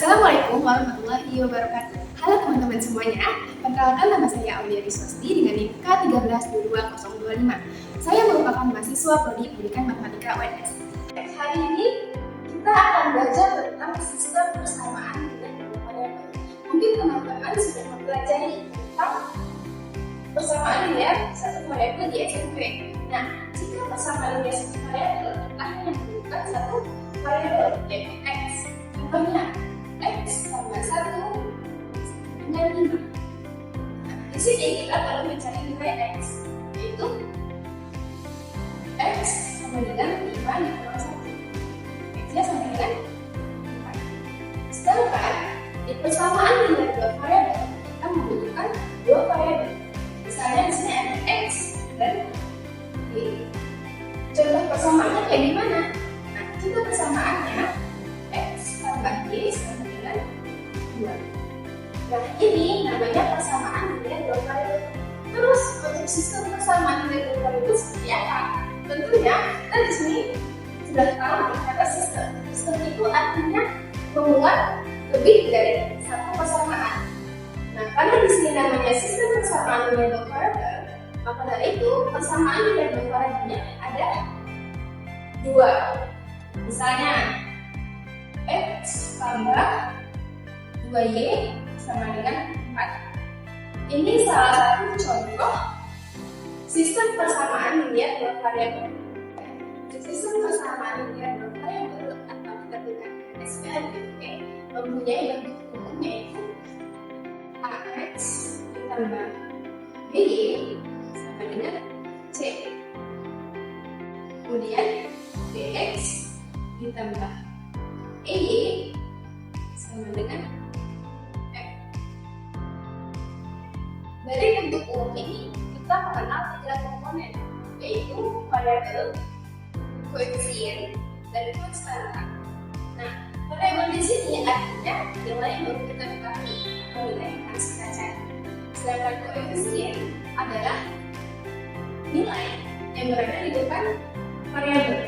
Assalamualaikum warahmatullahi wabarakatuh. Halo teman-teman semuanya, perkenalkan nama saya Aulia Wiswasti dengan NIM K1322025. Saya merupakan mahasiswa Prodi Pendidikan Matematika UNS. Hari ini kita akan belajar tentang sistem persamaan dengan variabel. Mungkin teman-teman sudah mempelajari tentang persamaan linear satu variabel di SMP. Nah, jika persamaan linear satu variabel, kita hanya membutuhkan satu variabel yaitu x. Contohnya, x tambah 1 dengan 5. Nah, di sini kita perlu mencari nilai x, yaitu x sama dengan 5 ditambah 1. X-nya sama dengan 4. Sedangkan di persamaan nilai dua variabel, kita membutuhkan dua variabel. Misalnya di sini ada x dan y. Contoh persamaannya kayak gimana? Nah, contoh persamaannya x tambah y sama dengan 2. Nah, ini namanya persamaan nilai dua variabel. Terus untuk sistem persamaan nilai dua variabel seperti apa? Tentunya kita di sini sudah tahu kata sistem. Sistem itu artinya membuat lebih dari satu persamaan. Nah, karena di sini namanya sistem persamaan nilai dua variabel, maka dari itu persamaan nilai dua variabelnya ada 2. Misalnya x tambah 2y sama dengan 4. Ini salah satu contoh sistem persamaan linear dua variabel. Sistem persamaan linear dua variabel atau kita dengan SPLDV mempunyai bentuk umum yaitu ax ditambah by sama dengan c. Kemudian dx ditambah EY sama dengan F. Dari bentuk umum ini kita mengenal 3 komponen, yaitu variabel, koefisien, dan konstanta. Nah, variabel di sini artinya nilai yang baru kita ketahui atau nilai yang harus kita cari. Sedangkan koefisien adalah nilai yang berada di depan variabel.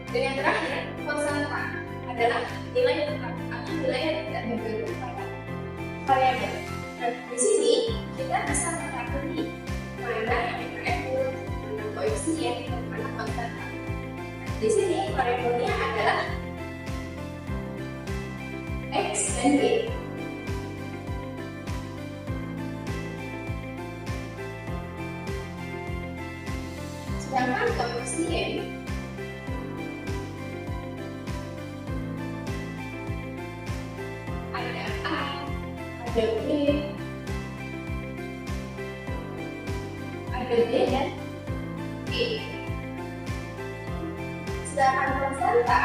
Dan yang terakhir, konstanta adalah nilai yang tetap atau nilai yang tidak bergantung pada variabel. Nah, di sini kita bisa mengetahui mana yang variabel, mana koefisien, dan mana konstanta. Di sini variabelnya adalah x dan y. Sedangkan koefisien ada A, ada B, ada D, dan E. Sedangkan konstanta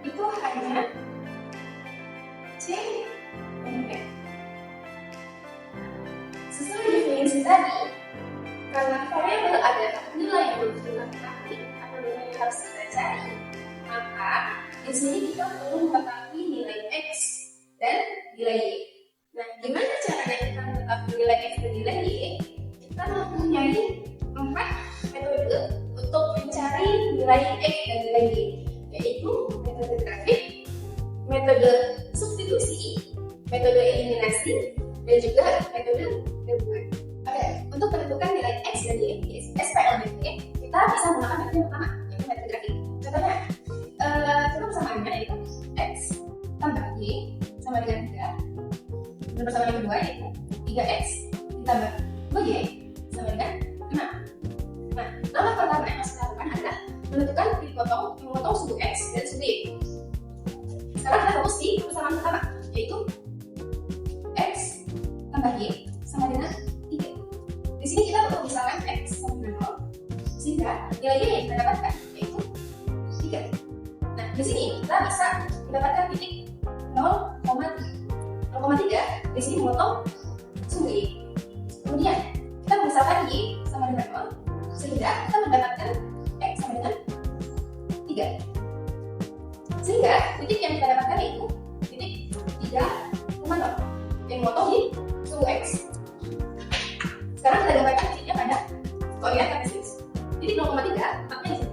itu hanya C dan F. Sesuai definisi tadi, karena variabel adalah nilai yang belum kita ketahui atau nilai yang harus kita cari, maka di sini kita perlu mengetahui nilai x dan nilai y. Nah, gimana caranya kita mengetahui nilai x dan nilai y? Kita mempunyai 4 metode untuk mencari nilai x dan nilai y, yaitu metode grafik, metode substitusi, metode eliminasi, dan juga metode gabungan. Oke, untuk menentukan nilai x dan y di SPLDV, kita bisa menggunakan metode yang pertama, yaitu metode grafik. Contohnya, contoh persamaannya yaitu x tambah y sama dengan 3. Dan persamaan yang kedua yaitu 3x ditambah 2y sama dengan 6. Nah, langkah pertama yang harus kita lakukan adalah menentukan titik potong yang memotong suku x dan suku y. Sekarang kita fokus di persamaan pertama, yaitu x tambah y sama dengan 3. Di sini kita perlu misalkan x sama dengan 0, sehingga nilai y yang kita dapatkan yaitu 3. Nah, di sini kita bisa mendapatkan titik 0,3. 0,3 di sini memotong suku y. Kemudian kita misalkan y sama dengan 0, sehingga kita mendapatkan x sama dengan 3. Sehingga titik yang kita dapatkan yaitu titik 3,0 yang memotong di suku x. Sekarang kita gambarkan titiknya pada koordinat kartesius. Titik 0,3 tempatnya di sini,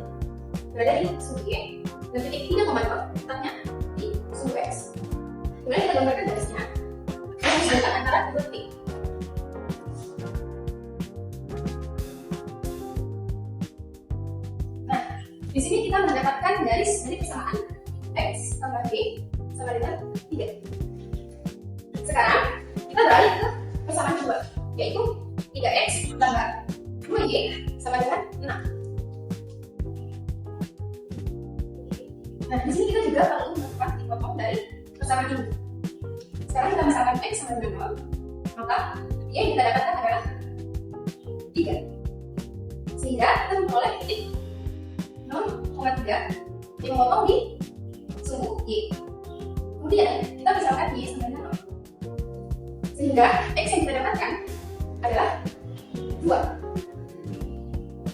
berada di suku y, dan titik 3,2 letaknya di sumbu X. Kemudian kita gambarkan garisnya yang menghubungkan antara dua titik. Nah, di sini kita mendapatkan garis dari persamaan X tambah Y sama dengan 3. Sekarang kita beralih ke persamaan kedua, yaitu 3X tambah 2Y sama dengan 6. Nah, di sini kita juga perlu melakukan dipotong dari persamaan ini. Sekarang kita misalkan X sama dengan 0, maka Y yang kita dapatkan adalah 3. Sehingga kita memperoleh titik 0,3 yang memotong di sumbu Y. Kemudian kita misalkan Y sama dengan 0. Sehingga X yang kita dapatkan adalah 2.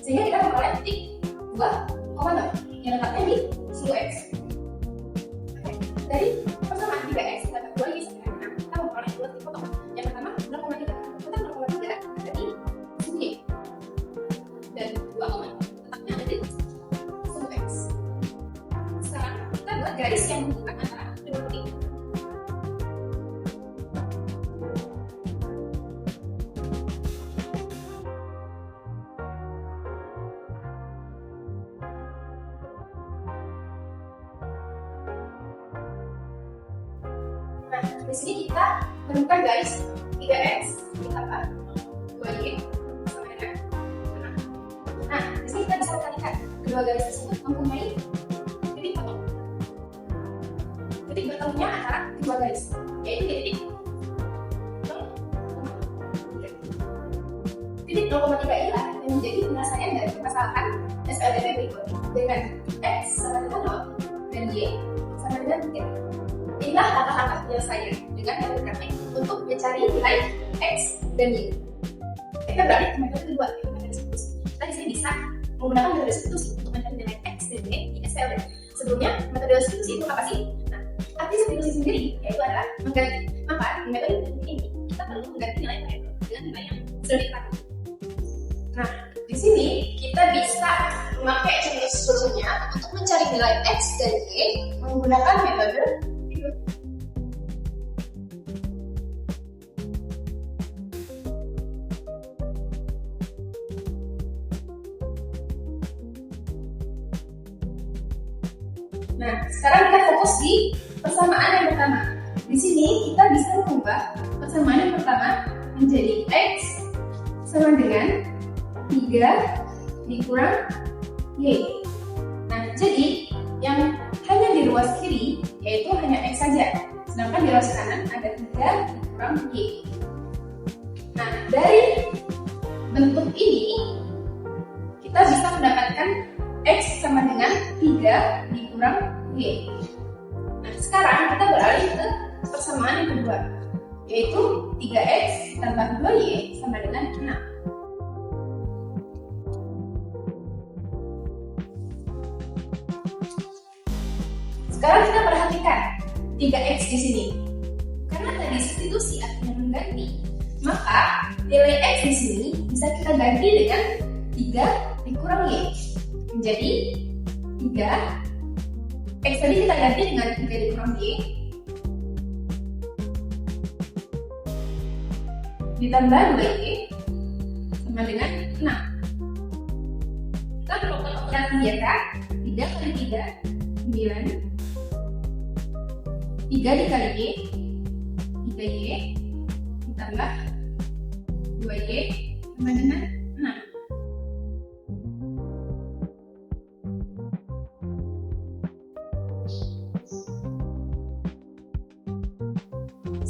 Sehingga kita memperoleh titik 2,0 yang letaknya di sumbu X. Dari persamaan 3X dapat 2Y sama dengan 6, kita memperoleh dua titik potong. Yang pertama 0,3. Letak 0,3 ada di sumbu Y. Dan 2,0 letaknya ada di sumbu X. Sekarang kita buat garis yang menghubungkan antara kedua titik. Nah, di sini kita menemukan garis 3X ditambah 2Y sama dengan 6. Nah, di sini kita bisa kalikan kedua garis tersebut mempunyai titik potong. Titik bertemunya antara kedua garis, yaitu di titik 0,3. Titik 0,3 inilah yang menjadi penyelesaian dari permasalahan SPLDB berikut dengan X sama dengan 0 dan Y sama dengan 3. Inilah langkah-langkah penyelesaian dengan metode grafik untuk mencari nilai X dan Y. Kita beralih ke metode kedua, yaitu metode substitusi. Kita di sini bisa menggunakan metode substitusi untuk mencari nilai X dan Y di SPLDB. Sebelumnya, metode substitusi itu apa sih? Nah, arti substitusi sendiri yaitu adalah mengganti. Maka di metode ini kita perlu mengganti nilai variabel dengan nilai yang sudah diketahui. Nah, di sini kita bisa memakai solusinya untuk mencari nilai X dan Y menggunakan metode berikut. Nah, sekarang kita fokus di persamaan yang pertama. Di sini kita bisa mengubah persamaan yang pertama menjadi X sama dengan 3 dikurang Y. Nah, jadi yang hanya di ruas kiri yaitu hanya X saja, sedangkan di ruas kanan ada 3 dikurang Y. Nah, dari bentuk ini kita bisa mendapatkan X sama dengan 3 dikurang Y. Nah, sekarang kita beralih ke persamaan yang kedua, yaitu 3X tambah 2Y sama dengan 6. Sekarang kita perhatikan 3X di sini. Karena tadi substitusi artinya mengganti, maka nilai X di sini bisa kita ganti dengan 3 dikurang Y. Menjadi 3. X tadi kita ganti dengan 3 dikurang Y ditambah 2Y sama dengan 6. Kita melakukan operasi biasa. 3 kali 3 9. 3 dikali Y 3Y ditambah 2Y sama dengan 6.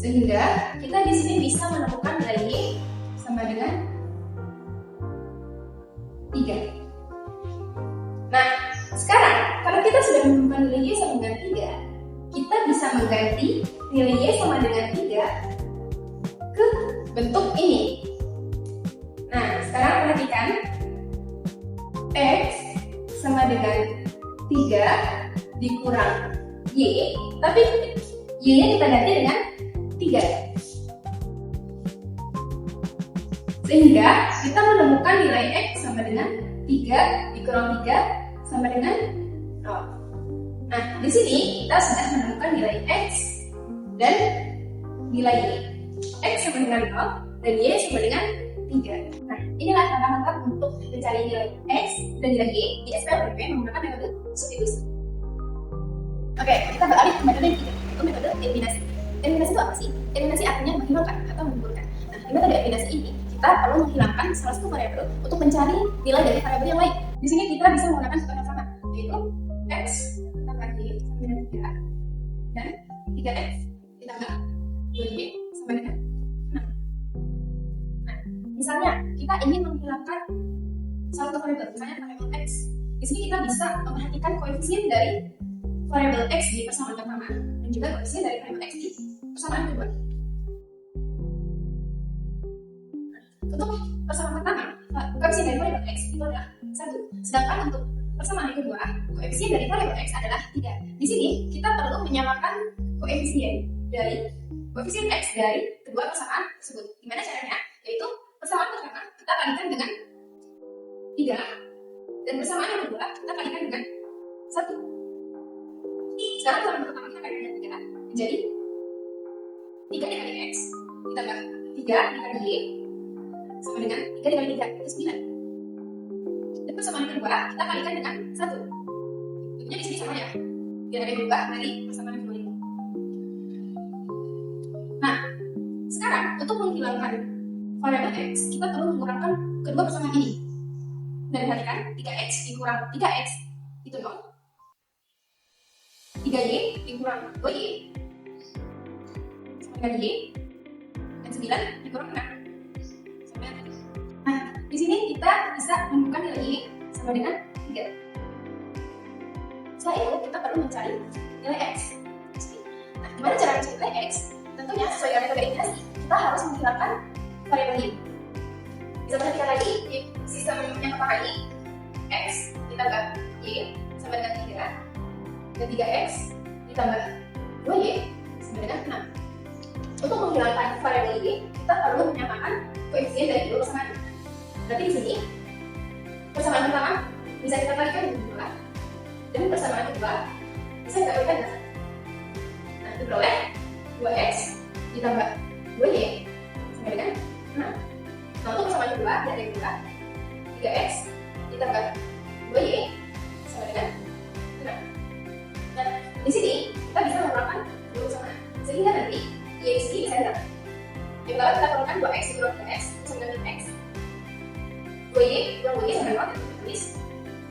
Sehingga kita di sini bisa menemukan nilai Y sama dengan 3. Nah, sekarang karena kita sudah menemukan nilai Y sama dengan 3, kita bisa mengganti nilai Y sama dengan 3 ke bentuk ini. Nah, sekarang perhatikan X sama dengan 3 dikurang Y, tapi Y-nya kita ganti dengan 3. Sehingga kita menemukan nilai X sama dengan 3 dikurang 3 sama dengan 0. Nah, di sini kita sudah menemukan nilai X dan nilai Y. X sama dengan 0 dan Y sama dengan 3. Nah, inilah langkah-langkah untuk mencari nilai X dan nilai Y di SPLDP menggunakan metode substitusi. Oke, kita beralih ke metode yang ketiga, yaitu metode eliminasi. Eliminasi itu apa sih? Eliminasi artinya menghilangkan atau menggugurkan. Nah, di metode eliminasi ini, kita perlu menghilangkan salah satu variabel untuk mencari nilai dari variabel yang lain. Di sini kita bisa menggunakan contoh yang sama, yaitu X ditambah Y sama dengan 3 dan 3X ditambah 2Y sama dengan 6. Nah, misalnya kita ingin menghilangkan salah satu variabel, misalnya variabel X. Di sini kita bisa memperhatikan koefisien dari variabel X di persamaan pertama dan juga koefisien dari variabel X di persamaan kedua. Untuk persamaan pertama, koefisien dari variabel X itu adalah 1. Sedangkan untuk persamaan yang kedua, koefisien dari variabel X adalah 3. Di sini kita perlu menyamakan koefisien X dari kedua persamaan tersebut. Gimana caranya? Yaitu persamaan pertama kita kalikan dengan 3 dan persamaan yang kedua kita kalikan dengan 1. Sekarang persamaan pertama kita kalikan dengan 3 menjadi 3 dikali X ditambah 3 dikali Y sama dengan 3 dikali 3 itu 9. Dan persamaan kedua kita kalikan dengan 1. Tentunya di sini sama ya, biar ada berubah dari persamaan kedua ini. Nah, sekarang untuk menghilangkan variabel X kita perlu mengurangkan kedua persamaan ini. Dan perhatikan 3X dikurang 3X itu 0, 3Y dikurang 2Y sama dengan Y, dan 9 dikurang 6 sama dengan 1. Nah, di sini kita bisa menemukan nilai Y sama dengan 3. Setelah itu kita perlu mencari nilai X. Nah, gimana cara mencari nilai X? Tentunya sesuai dengan metode eliminasi, kita harus menghilangkan variabel Y. Bisa perhatikan lagi di sistem yang pertama ini, X ditambah Y sama dengan 3 dan 3X ditambah 2Y sama dengan 6. Untuk menghilangkan variabel Y, kita perlu menyamakan koefisien dari kedua persamaan. Berarti di sini persamaan pertama bisa kita kalikan dengan 2 dan persamaan kedua bisa kita kalikan dengan 1. Nah, diperoleh 2X ditambah 2Y sama dengan 6. Nah, untuk persamaan kedua dari 2, 3X ditambah 2Y sama dengan 6. Nah, di sini kita bisa mengurangkan dua persamaan sehingga nanti Y di sini bisa hilang. Jadi kalau kita perlukan 2X dikurang 3X sama dengan X, 2Y dikurang 2Y sama dengan 0 tulis,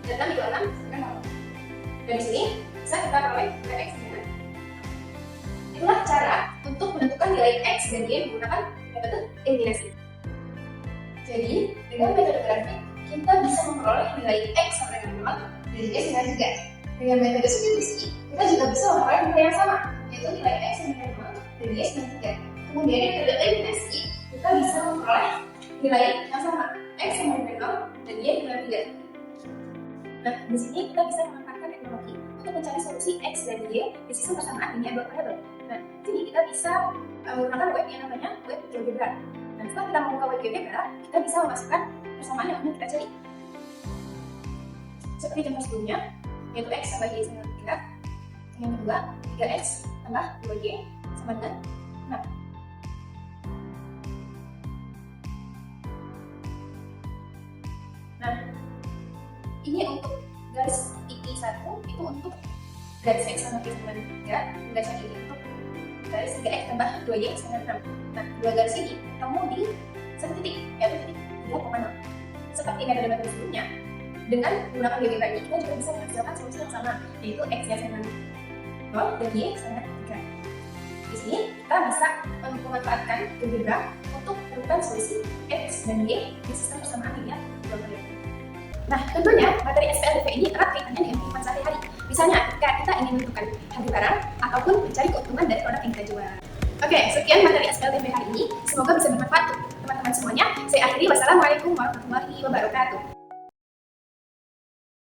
dan 6 dikurang 6 sama dengan 0. Dan di sini bisa kita peroleh 2X sama dengan 0. Itulah cara untuk menentukan nilai X dan Y menggunakan metode eliminasi. Jadi, dengan metode grafik, kita bisa memperoleh nilai X sama dengan 0 dan Y sama dengan 3. Dengan metode substitusi, kita juga bisa memperoleh nilai yang sama, yaitu nilai X sama dengan 0 dan Y sama dengan 3. Kemudian dengan metode eliminasi, kita bisa memperoleh nilai yang sama, X sama dengan 0 dan Y sama dengan 3. Nah, di sini kita bisa memanfaatkan teknologi untuk mencari solusi X dan Y di sistem persamaan linear variabel. Nah, di sini kita bisa menggunakan web yang namanya web GeoGebra. Nah, setelah kita membuka web GeoGebra, kita bisa memasukkan persamaan yang ingin kita cari. Seperti contoh sebelumnya, yaitu X tambah Y sama dengan 3. Yang kedua, 3X tambah 2Y sama dengan 6. Nah, ini untuk garis I1 itu untuk garis X sama Y sama dengan 3, dan garis yang ini untuk garis 3X tambah 2Y sama dengan 6. Nah, dua garis ini ketemu di satu titik, yaitu titik 3,0. Seperti metode-metode sebelumnya, dengan menggunakan GeoGebra ini kita juga bisa menghasilkan solusi yang sama, yaitu X sama dengan 0 dan Y sama dengan 3. Di sini kita bisa memanfaatkan GeoGebra untuk menemukan solusi X dan Y di sistem persamaan linear variabel. Nah, tentunya materi SPLDP ini erat kaitannya dengan kehidupan sehari-hari. Misalnya, ketika kita ingin menentukan harga barang ataupun mencari keuntungan dari produk yang kita jual. Oke, sekian materi